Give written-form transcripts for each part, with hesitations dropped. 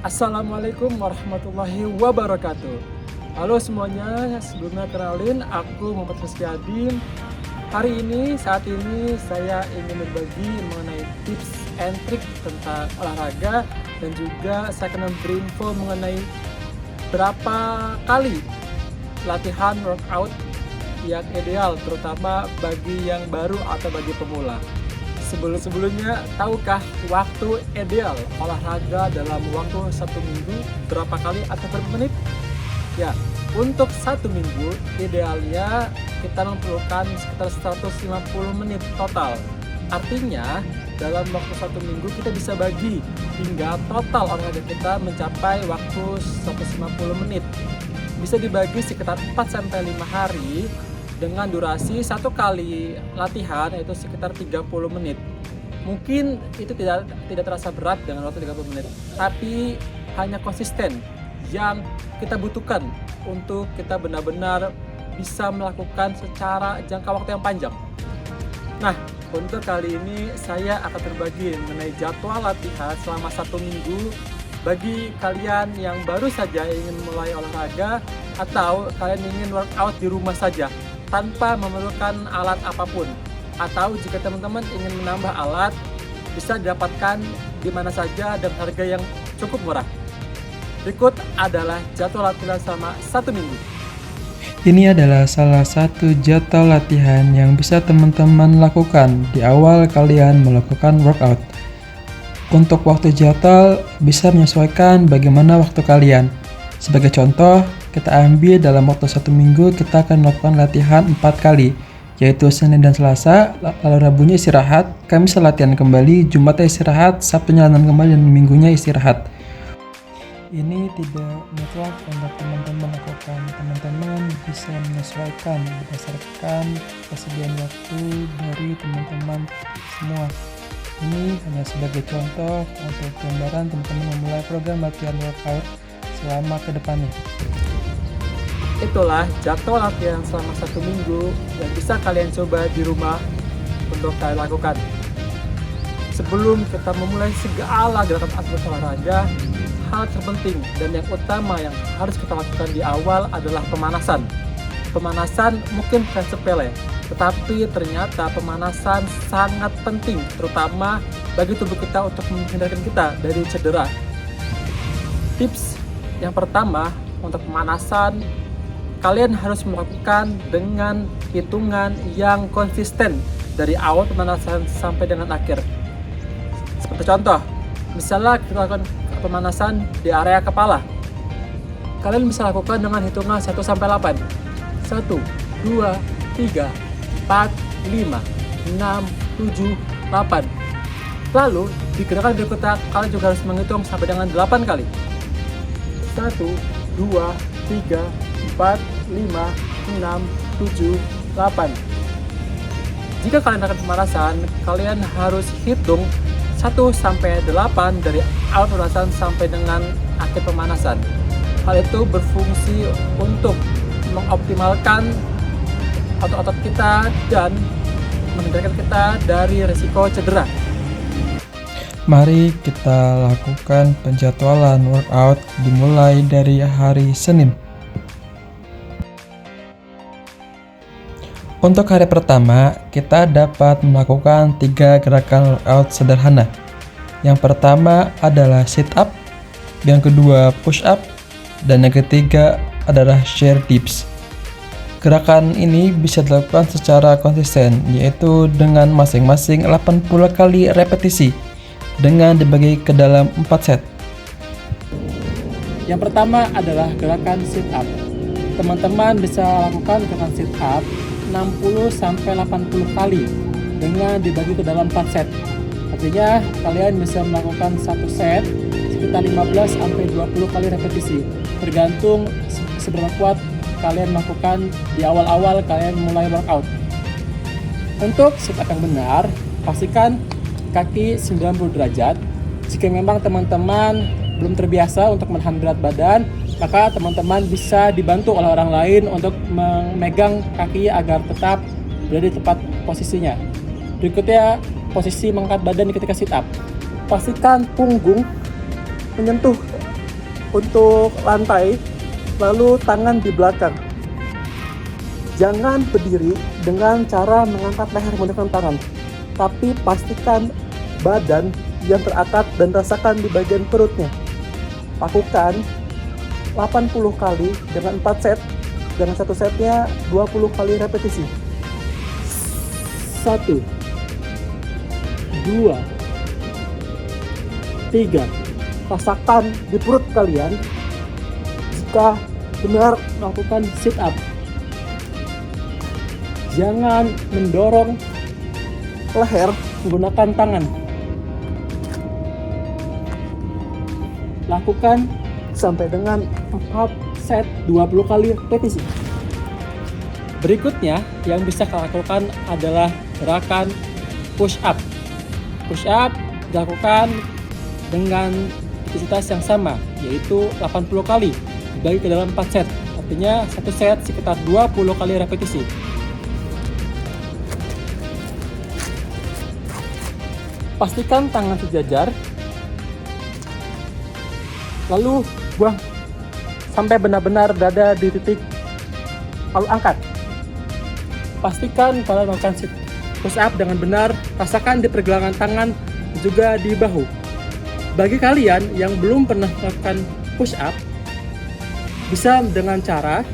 Assalamualaikum warahmatullahi wabarakatuh. Halo semuanya, sebelumnya kenalin aku Muhammad Rizky Adin. Saat ini saya ingin berbagi mengenai tips and trik tentang olahraga dan juga saya akan memberi info mengenai berapa kali latihan workout yang ideal terutama bagi yang baru atau bagi pemula. Sebelumnya, tahukah waktu ideal olahraga dalam waktu 1 minggu berapa kali atau berapa menit? Ya, untuk 1 minggu idealnya kita memerlukan sekitar 150 menit total. Artinya, dalam waktu 1 minggu kita bisa bagi hingga total olahraga kita mencapai waktu 150 menit. Bisa dibagi sekitar 4-5 hari dengan durasi 1 kali latihan yaitu sekitar 30 menit. Mungkin itu tidak terasa berat dengan waktu 30 menit, tapi hanya konsisten yang kita butuhkan untuk kita benar-benar bisa melakukan secara jangka waktu yang panjang. Nah, untuk kali ini saya akan berbagi mengenai jadwal latihan selama 1 minggu bagi kalian yang baru saja ingin mulai olahraga atau kalian ingin workout di rumah saja tanpa memerlukan alat apapun, atau jika teman-teman ingin menambah alat bisa didapatkan di mana saja dan harga yang cukup murah. Berikut adalah jadwal latihan selama 1 minggu. Ini adalah salah satu jadwal latihan yang bisa teman-teman lakukan di awal kalian melakukan workout. Untuk waktu jadwal bisa menyesuaikan bagaimana waktu kalian. Sebagai contoh, kita ambil dalam waktu 1 minggu kita akan melakukan latihan 4 kali, yaitu Senin dan Selasa, lalu Rabunya istirahat, Kamis latihan kembali, Jumatnya istirahat, Sabtunya latihan kembali, dan Minggunya istirahat. Ini tidak mutlak untuk teman-teman lakukan. Teman-teman bisa menyesuaikan berdasarkan persediaan waktu dari teman-teman semua. Ini hanya sebagai contoh untuk gambaran teman-teman memulai program latihan workout selama ke depannya. Itulah jadwal latihan selama 1 minggu yang bisa kalian coba di rumah untuk kalian lakukan. Sebelum kita memulai segala gerakan atlet olahraga, hal terpenting dan yang utama yang harus kita lakukan di awal adalah pemanasan. Pemanasan mungkin bukan sepele, tetapi ternyata pemanasan sangat penting, terutama bagi tubuh kita untuk menghindarkan kita dari cedera. Tips yang pertama untuk pemanasan, kalian harus melakukan dengan hitungan yang konsisten dari awal pemanasan sampai dengan akhir. Seperti contoh, misalnya kita lakukan pemanasan di area kepala. Kalian bisa lakukan dengan hitungan 1-8. 1, 2, 3, 4, 5, 6, 7, 8. Lalu, di gerakan berikutnya kalian juga harus menghitung sampai dengan 8 kali. 1, 2, 3, 4, 5, 6, 7, 8. Jika kalian akan pemanasan, kalian harus hitung 1-8 dari awal pemanasan sampai dengan akhir pemanasan. Hal itu berfungsi untuk mengoptimalkan otot-otot kita dan menghindarkan kita dari risiko cedera. Mari kita lakukan penjadwalan workout dimulai dari hari Senin. Untuk hari pertama, kita dapat melakukan 3 gerakan workout sederhana. Yang pertama adalah sit up, yang kedua push up, dan yang ketiga adalah chair dips. Gerakan ini bisa dilakukan secara konsisten, yaitu dengan masing-masing 80 kali repetisi dengan dibagi ke dalam 4 set. Yang pertama adalah gerakan sit up. Teman-teman bisa lakukan gerakan sit up 60-80 kali dengan dibagi ke dalam 4 set. Artinya kalian bisa melakukan 1 set sekitar 15-20 kali repetisi, tergantung seberapa kuat kalian melakukan di awal-awal kalian mulai workout. Untuk sit up yang benar, pastikan kaki 90 derajat. Jika memang teman-teman belum terbiasa untuk menahan berat badan, maka teman-teman bisa dibantu oleh orang lain untuk memegang kaki agar tetap berada di tepat posisinya. Berikutnya, posisi mengangkat badan ketika sit up. Pastikan punggung menyentuh untuk lantai, lalu tangan di belakang. Jangan berdiri dengan cara mengangkat leher menggunakan tangan, tapi pastikan badan yang terangkat dan rasakan di bagian perutnya. Lakukan 80 kali dengan 4 set, dengan satu setnya 20 kali repetisi. 1, 2, 3. Rasakan di perut kalian jika benar melakukan sit up. Jangan mendorong leher menggunakan tangan. Lakukan sampai dengan 4 set 20 kali repetisi. Berikutnya yang bisa kalian lakukan adalah gerakan push up. Push up dilakukan dengan intensitas yang sama, yaitu 80 kali dibagi ke dalam 4 set. Artinya satu set sekitar 20 kali repetisi. Pastikan tangan sejajar, lalu buang sampai benar-benar berada di titik, lalu angkat. Pastikan kalian melakukan push up dengan benar, rasakan di pergelangan tangan juga di bahu. Bagi kalian yang belum pernah melakukan push up, bisa dengan cara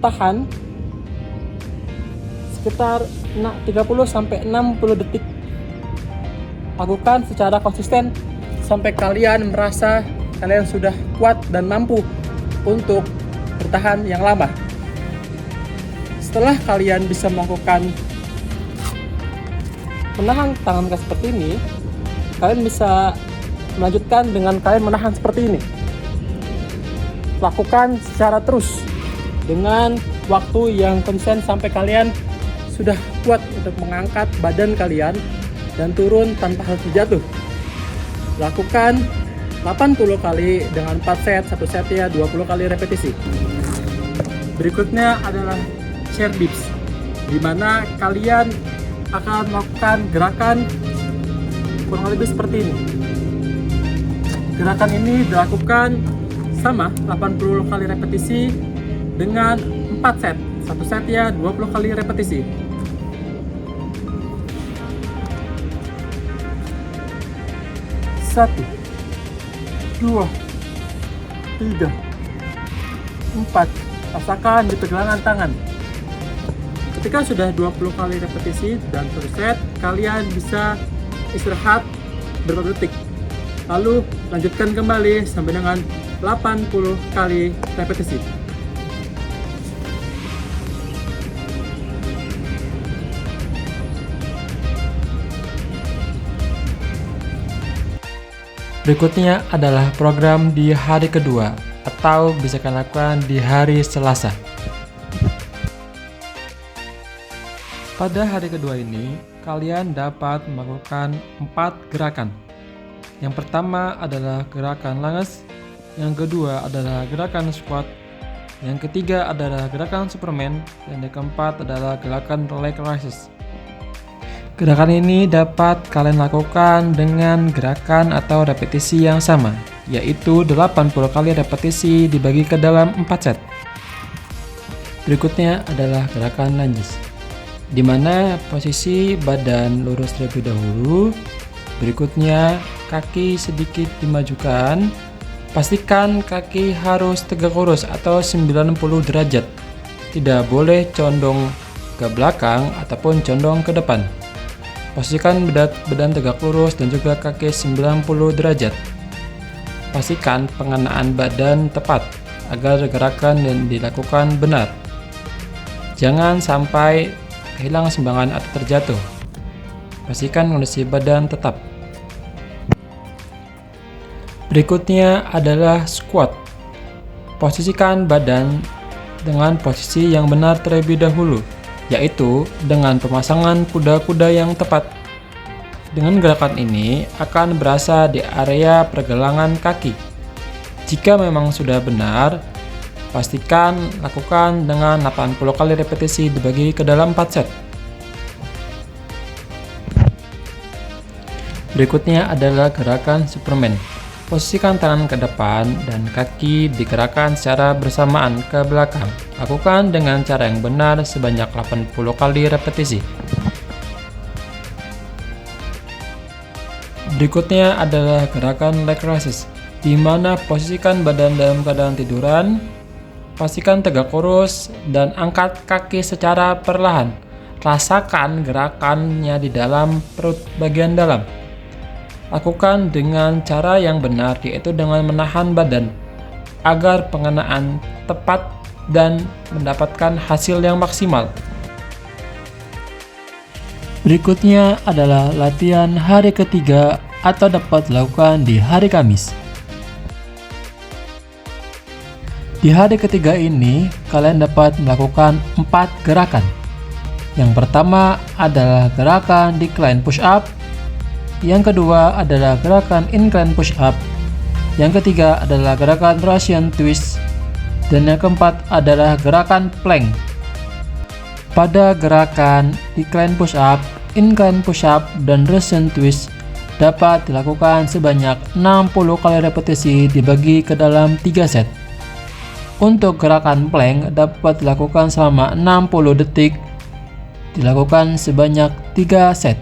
tahan sekitar 30-60 detik. Lakukan secara konsisten sampai kalian merasa kalian sudah kuat dan mampu untuk bertahan yang lama. Setelah kalian bisa melakukan menahan tangan kalian seperti ini, kalian bisa melanjutkan dengan kalian menahan seperti ini. Lakukan secara terus dengan waktu yang konsisten sampai kalian sudah kuat untuk mengangkat badan kalian dan turun tanpa harus terjatuh. Lakukan 80 kali dengan 4 set, satu setnya 20 kali repetisi. Berikutnya adalah chair dips, di mana kalian akan melakukan gerakan kurang lebih seperti ini. Gerakan ini dilakukan sama 80 kali repetisi dengan 4 set, satu setnya 20 kali repetisi. 1, 2, 3, 4. Rasakan di pergelangan tangan. Ketika sudah 20 kali repetisi dan satu set, kalian bisa istirahat beberapa detik. Lalu lanjutkan kembali sampai dengan 80 kali repetisi. Berikutnya adalah program di hari kedua atau bisa kalian lakukan di hari Selasa. Pada hari kedua ini, kalian dapat melakukan 4 gerakan. Yang pertama adalah gerakan lunges, yang kedua adalah gerakan squat, yang ketiga adalah gerakan Superman, dan yang keempat adalah gerakan leg raises. Gerakan ini dapat kalian lakukan dengan gerakan atau repetisi yang sama, yaitu 80 kali repetisi dibagi ke dalam 4 set. Berikutnya adalah gerakan lunges, di mana posisi badan lurus terlebih dahulu. Berikutnya kaki sedikit dimajukan. Pastikan kaki harus tegak lurus atau 90 derajat. Tidak boleh condong ke belakang ataupun condong ke depan. Pastikan badan tegak lurus dan juga kaki 90 derajat. Pastikan pengenaan badan tepat agar gerakan yang dilakukan benar. Jangan sampai kehilangan seimbangan atau terjatuh. Pastikan kondisi badan tetap. Berikutnya adalah squat. Posisikan badan dengan posisi yang benar terlebih dahulu, yaitu dengan pemasangan kuda-kuda yang tepat. Dengan gerakan ini akan berasa di area pergelangan kaki. Jika memang sudah benar, pastikan lakukan dengan 80 kali repetisi dibagi ke dalam 4 set. Berikutnya adalah gerakan Superman. Posisikan tangan ke depan dan kaki digerakkan secara bersamaan ke belakang. Lakukan dengan cara yang benar sebanyak 80 kali repetisi. Berikutnya adalah gerakan leg raises, di mana posisikan badan dalam keadaan tiduran, pastikan tegak lurus, dan angkat kaki secara perlahan. Rasakan gerakannya di dalam perut bagian dalam. Lakukan dengan cara yang benar, yaitu dengan menahan badan agar pengenaan tepat dan mendapatkan hasil yang maksimal. Berikutnya adalah latihan hari ketiga atau dapat dilakukan di hari Kamis. Di hari ketiga ini, kalian dapat melakukan 4 gerakan. Yang pertama adalah gerakan decline push up. Yang kedua adalah gerakan incline push up. Yang ketiga adalah gerakan Russian twist. Dan yang keempat adalah gerakan plank. Pada gerakan decline push up, incline push up, dan Russian twist dapat dilakukan sebanyak 60 kali repetisi dibagi ke dalam 3 set. Untuk gerakan plank dapat dilakukan selama 60 detik, dilakukan sebanyak 3 set.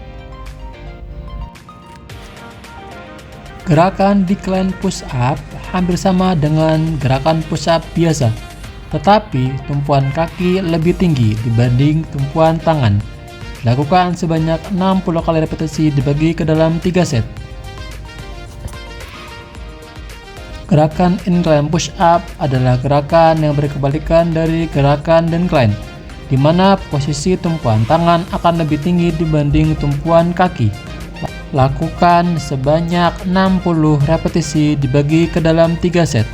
Gerakan decline push up hampir sama dengan gerakan push up biasa, tetapi tumpuan kaki lebih tinggi dibanding tumpuan tangan. Dilakukan sebanyak 60 kali repetisi dibagi ke dalam 3 set. Gerakan incline push up adalah gerakan yang berkebalikan dari gerakan decline, di mana posisi tumpuan tangan akan lebih tinggi dibanding tumpuan kaki. Lakukan sebanyak 60 repetisi dibagi ke dalam 3 set.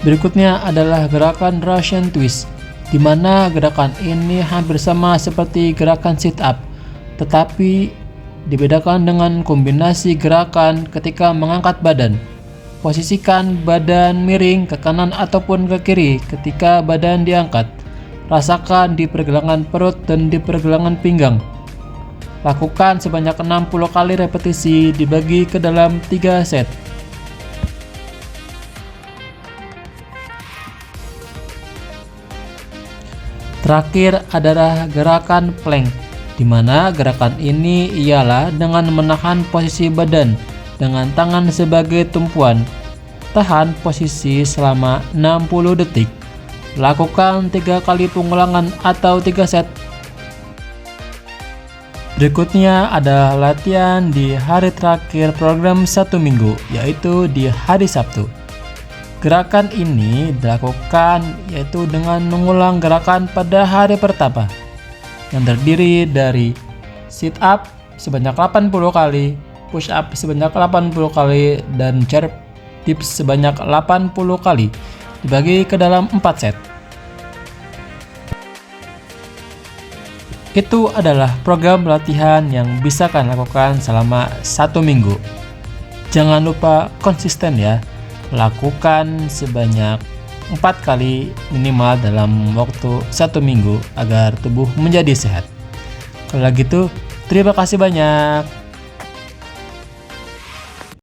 Berikutnya adalah gerakan Russian twist, di mana gerakan ini hampir sama seperti gerakan sit up, tetapi dibedakan dengan kombinasi gerakan ketika mengangkat badan. Posisikan badan miring ke kanan ataupun ke kiri ketika badan diangkat. Rasakan di pergelangan perut dan di pergelangan pinggang. Lakukan sebanyak 60 kali repetisi dibagi ke dalam 3 set. Terakhir adalah gerakan plank, di mana gerakan ini ialah dengan menahan posisi badan dengan tangan sebagai tumpuan. Tahan posisi selama 60 detik. Lakukan 3 kali pengulangan atau 3 set. Berikutnya ada latihan di hari terakhir program 1 minggu, yaitu di hari Sabtu. Gerakan ini dilakukan yaitu dengan mengulang gerakan pada hari pertama, yang terdiri dari sit up sebanyak 80 kali, push up sebanyak 80 kali, dan chair dips sebanyak 80 kali dibagi ke dalam 4 set. Itu adalah program latihan yang bisa kalian lakukan selama 1 minggu. Jangan lupa konsisten ya. Lakukan sebanyak 4 kali minimal dalam waktu 1 minggu agar tubuh menjadi sehat. Kalau gitu, terima kasih banyak.